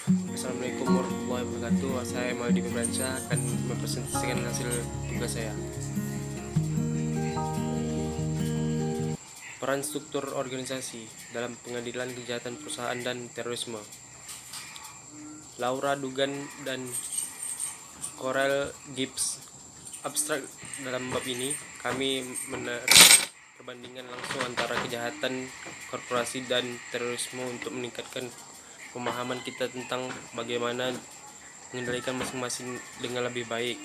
Assalamualaikum warahmatullahi wabarakatuh. Saya Mahdi Pembaca akan mempresentasikan hasil tugas saya. Peran struktur organisasi dalam pengadilan kejahatan perusahaan dan terorisme. Laura Dugan dan Corel Gibbs. Abstrak dalam bab ini, kami menarik perbandingan langsung antara kejahatan korporasi dan terorisme untuk meningkatkan pemahaman kita tentang bagaimana mengendalikan masing-masing dengan lebih baik.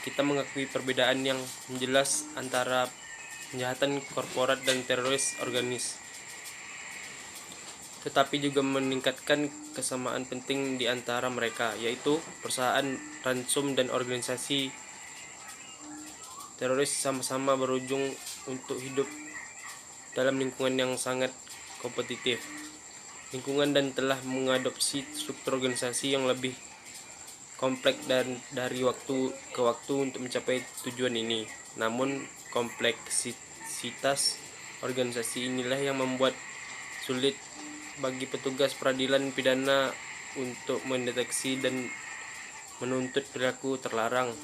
Kita mengakui perbedaan yang jelas antara kejahatan korporat dan teroris organis, tetapi juga meningkatkan kesamaan penting di antara mereka, yaitu perusahaan ransum dan organisasi teroris sama-sama berujung untuk hidup dalam lingkungan yang sangat kompetitif. Lingkungan dan telah mengadopsi struktur organisasi yang lebih kompleks dan dari waktu ke waktu untuk mencapai tujuan ini. Namun kompleksitas organisasi inilah yang membuat sulit bagi petugas peradilan pidana untuk mendeteksi dan menuntut perilaku terlarang.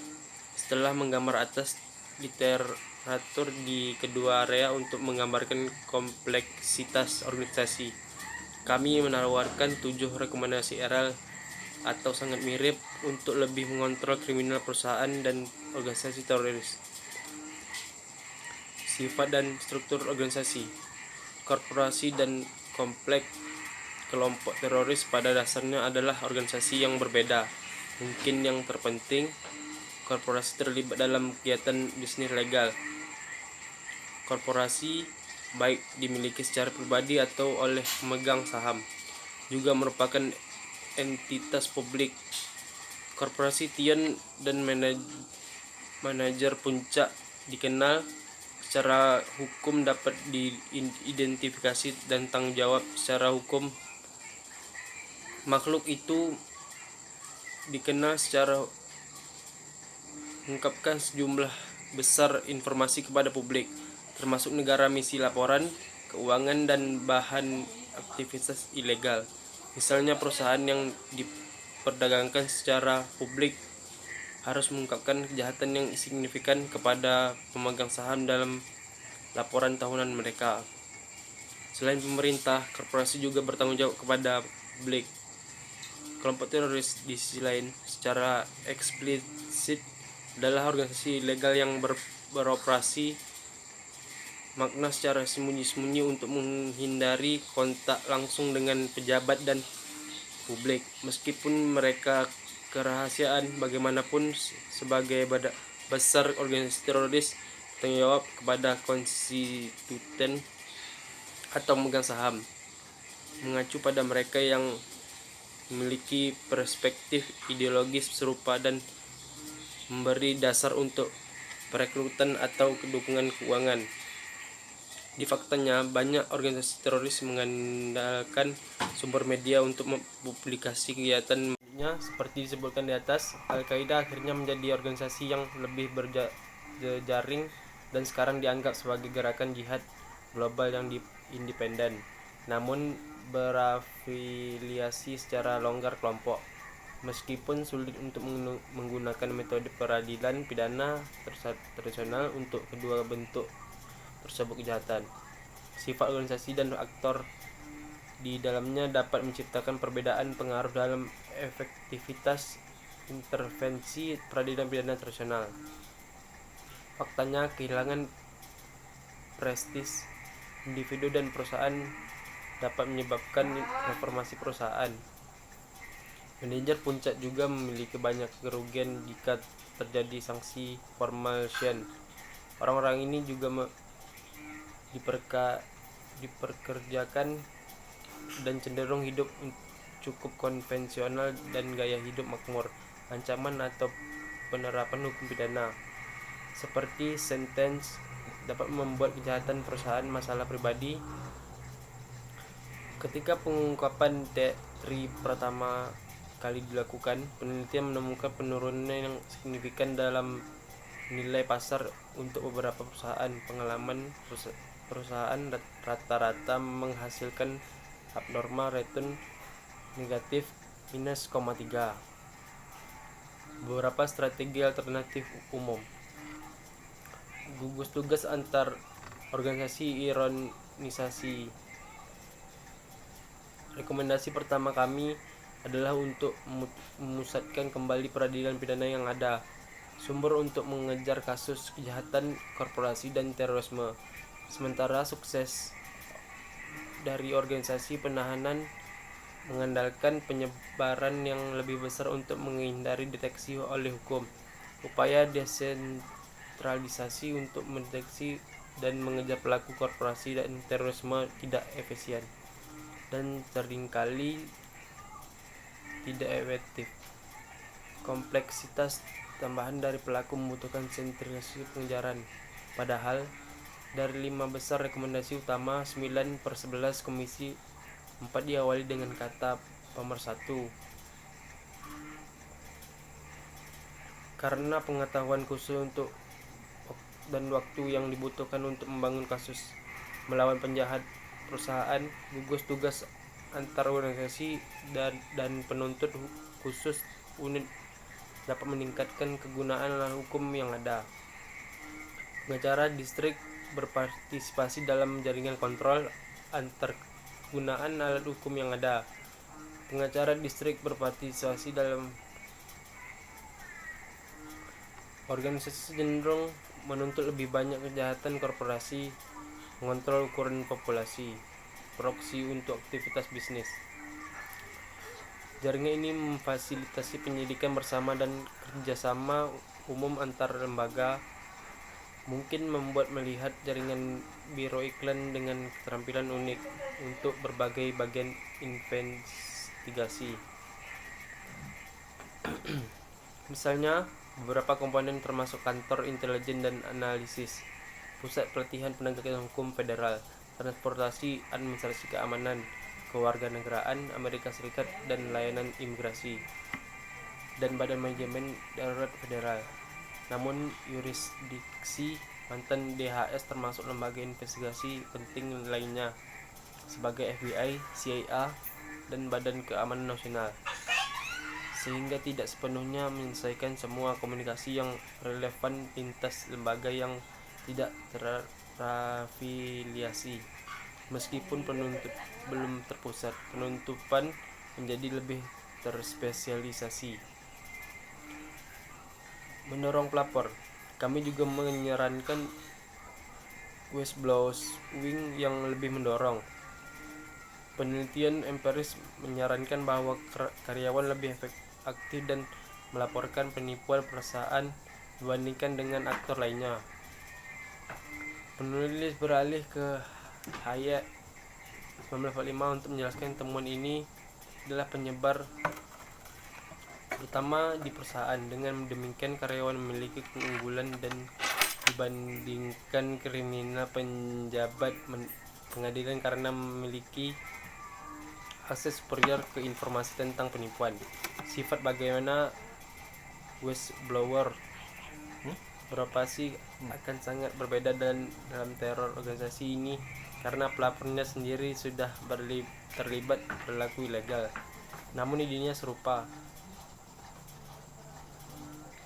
Setelah menggambar atas literatur di kedua area untuk menggambarkan kompleksitas organisasi, kami menawarkan 7 rekomendasi RL atau sangat mirip untuk lebih mengontrol kriminal perusahaan dan organisasi teroris. Sifat dan struktur organisasi. Korporasi dan kompleks kelompok teroris pada dasarnya adalah organisasi yang berbeda. Mungkin yang terpenting, korporasi terlibat dalam kegiatan bisnis legal. Korporasi, baik dimiliki secara pribadi atau oleh pemegang saham, juga merupakan entitas publik. Korporasi Tian dan manajer puncak dikenal secara hukum dapat diidentifikasi dan tanggung jawab secara hukum. Makhluk itu dikenal secara mengungkapkan sejumlah besar informasi kepada publik, termasuk negara, misi laporan keuangan dan bahan aktivitas ilegal. Misalnya perusahaan yang diperdagangkan secara publik harus mengungkapkan kejahatan yang signifikan kepada pemegang saham dalam laporan tahunan mereka. Selain pemerintah, korporasi juga bertanggung jawab kepada publik. Kelompok teroris di sisi lain secara eksplisit adalah organisasi ilegal yang beroperasi makna secara sembunyi-sembunyi untuk menghindari kontak langsung dengan pejabat dan publik. Meskipun mereka kerahasiaan, bagaimanapun sebagai besar organisasi teroris bertanggung jawab kepada konstituen atau memegang saham, mengacu pada mereka yang memiliki perspektif ideologis serupa dan memberi dasar untuk perekrutan atau dukungan keuangan. Di faktanya, banyak organisasi teroris mengandalkan sumber media untuk mempublikasi kegiatannya. Seperti disebutkan di atas, Al-Qaeda akhirnya menjadi organisasi yang lebih berjaring dan sekarang dianggap sebagai gerakan jihad global yang independen, namun berafiliasi secara longgar kelompok. Meskipun sulit untuk menggunakan metode peradilan pidana tradisional untuk kedua bentuk tersebut kejahatan, sifat organisasi dan aktor di dalamnya dapat menciptakan perbedaan pengaruh dalam efektivitas intervensi peradilan pidana tradisional. Faktanya, kehilangan prestis individu dan perusahaan dapat menyebabkan reformasi perusahaan. Manajer puncak juga memiliki banyak kerugian jika terjadi sanksi formation. Orang-orang ini juga diperkerjakan dan cenderung hidup cukup konvensional dan gaya hidup makmur. Ancaman atau penerapan hukum pidana seperti sentence dapat membuat kejahatan perusahaan masalah pribadi. Ketika pengungkapan teori pertama kali dilakukan, penelitian menemukan penurunan yang signifikan dalam nilai pasar untuk beberapa perusahaan. Pengalaman perusahaan rata-rata menghasilkan abnormal return negatif Beberapa strategi alternatif umum. Gugus tugas antar organisasi ironisasi. Rekomendasi pertama kami adalah untuk memusatkan kembali peradilan pidana yang ada, sumber untuk mengejar kasus kejahatan korporasi dan terorisme. Sementara sukses dari organisasi penahanan mengandalkan penyebaran yang lebih besar untuk menghindari deteksi oleh hukum. Upaya desentralisasi untuk mendeteksi dan mengejar pelaku korporasi dan terorisme tidak efisien dan seringkali tidak efektif. Kompleksitas tambahan dari pelaku membutuhkan sentralisasi pengejaran. Padahal dari 5 besar rekomendasi utama, 9/11 Komisi 4 diawali dengan kata pemersatu. Karena pengetahuan khusus untuk dan waktu yang dibutuhkan untuk membangun kasus melawan penjahat perusahaan, gugus tugas antar organisasi dan penuntut khusus unit dapat meningkatkan kegunaan alat hukum yang ada. Pengacara distrik berpartisipasi dalam jaringan kontrol antar penggunaan alat hukum yang ada. Pengacara distrik berpartisipasi dalam organisasi cenderung menuntut lebih banyak kejahatan korporasi, mengontrol ukuran populasi, proksi untuk aktivitas bisnis. Jaringan ini memfasilitasi penyidikan bersama dan kerjasama umum antar lembaga, mungkin membuat melihat jaringan biro iklan dengan keterampilan unik untuk berbagai bagian investigasi. Misalnya, beberapa komponen termasuk kantor intelijen dan analisis, pusat pelatihan penegakan hukum federal, transportasi, administrasi keamanan, kewarganegaraan Amerika Serikat dan layanan imigrasi, dan badan manajemen darurat federal. Namun yurisdiksi mantan DHS termasuk lembaga investigasi penting lainnya sebagai FBI, CIA, dan Badan Keamanan Nasional, sehingga tidak sepenuhnya menyelesaikan semua komunikasi yang relevan lintas lembaga yang tidak terafiliasi. Meskipun penuntut belum terpusat, penuntutan menjadi lebih terspesialisasi. Mendorong pelapor, kami juga menyarankan whistleblowing yang lebih mendorong. Penelitian empiris menyarankan bahwa karyawan lebih aktif dan melaporkan penipuan perusahaan dibandingkan dengan aktor lainnya. Penulis beralih ke Hayek 1945 untuk menjelaskan temuan ini adalah penyebar terutama di perusahaan. Dengan demikian karyawan memiliki keunggulan dan dibandingkan kriminal penjabat pengadilan karena memiliki akses superior ke informasi tentang penipuan. Sifat bagaimana whistleblower beroperasi akan sangat berbeda dalam teror organisasi ini karena pelapornya sendiri sudah terlibat perilaku ilegal, namun idenya serupa.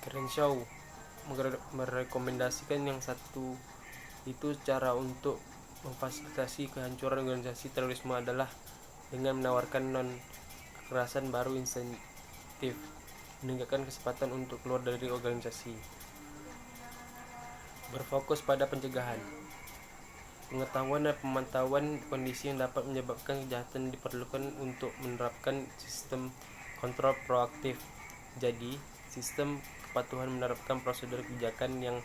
Crenshaw merekomendasikan yang satu itu cara untuk memfasilitasi kehancuran organisasi terorisme adalah dengan menawarkan non-kekerasan baru insentif, meningkatkan kesempatan untuk keluar dari organisasi. Berfokus pada pencegahan, pengetahuan dan pemantauan kondisi yang dapat menyebabkan kejahatan diperlukan untuk menerapkan sistem kontrol proaktif. Jadi, sistem kepatuhan menerapkan prosedur kebijakan yang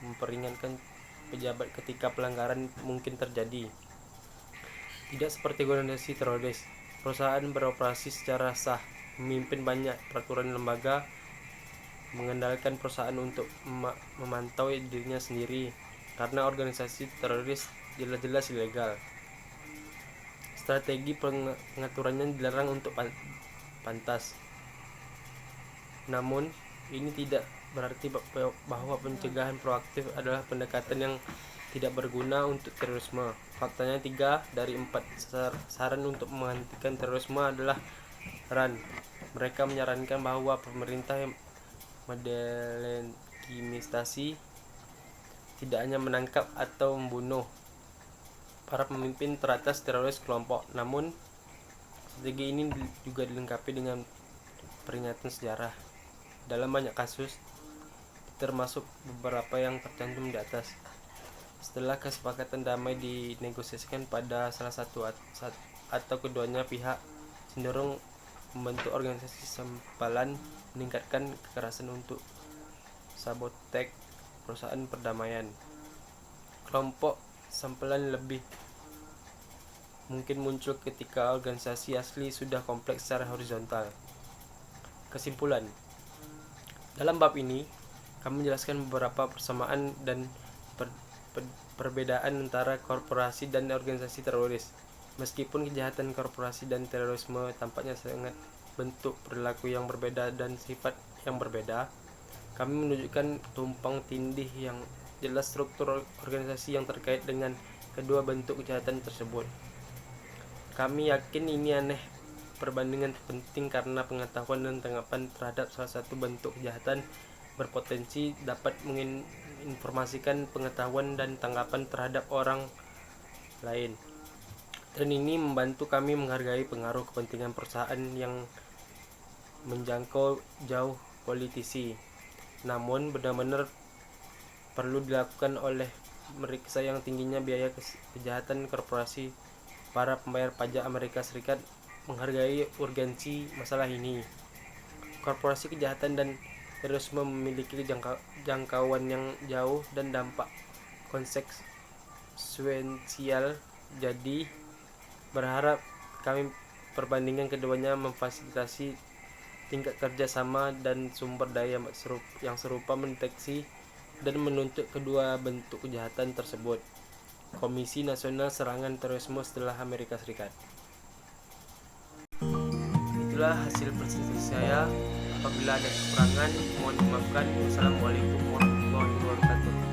memperingatkan pejabat ketika pelanggaran mungkin terjadi. Tidak seperti organisasi teroris, perusahaan beroperasi secara sah, memimpin banyak peraturan lembaga, mengandalkan perusahaan untuk memantau dirinya sendiri, karena organisasi teroris jelas-jelas ilegal. Strategi pengaturannya dilarang untuk pantas. Namun, ini tidak berarti bahwa pencegahan proaktif adalah pendekatan yang tidak berguna untuk terorisme. Faktanya 3 dari 4 saran untuk menghentikan terorisme adalah Mereka menyarankan bahwa pemerintah yang mendelegitimasi tidak hanya menangkap atau membunuh para pemimpin teratas teroris kelompok, namun strategi ini juga dilengkapi dengan peringatan sejarah. Dalam banyak kasus, termasuk beberapa yang tercantum di atas, setelah kesepakatan damai dinegosiasikan pada salah satu atau keduanya pihak cenderung membentuk organisasi sempalan meningkatkan kekerasan untuk sabotage perusahaan perdamaian. Kelompok sempalan lebih mungkin muncul ketika organisasi asli sudah kompleks secara horizontal. Kesimpulan, dalam bab ini kami menjelaskan beberapa persamaan dan perbedaan antara korporasi dan organisasi teroris. Meskipun kejahatan korporasi dan terorisme tampaknya sangat bentuk perilaku yang berbeda dan sifat yang berbeda, kami menunjukkan tumpang tindih yang jelas struktur organisasi yang terkait dengan kedua bentuk kejahatan tersebut. Kami yakin ini aneh perbandingan penting karena pengetahuan dan tanggapan terhadap salah satu bentuk kejahatan berpotensi dapat menginformasikan pengetahuan dan tanggapan terhadap orang lain. Dan ini membantu kami menghargai pengaruh kepentingan perusahaan yang menjangkau jauh politisi. Namun benar-benar perlu dilakukan oleh meriksa yang tingginya biaya kejahatan korporasi. Para pembayar pajak Amerika Serikat menghargai urgensi masalah ini. Korporasi kejahatan dan terorisme memiliki jangkauan yang jauh dan dampak konsekuensial. Jadi berharap kami perbandingan keduanya memfasilitasi tingkat kerja sama dan sumber daya yang serupa mendeteksi dan menuntut kedua bentuk kejahatan tersebut. Komisi Nasional Serangan Terorisme setelah Amerika Serikat. Itulah hasil presentasi saya. Apabila ada kekurangan, mohon dimaafkan. Wassalamualaikum warahmatullahi wabarakatuh.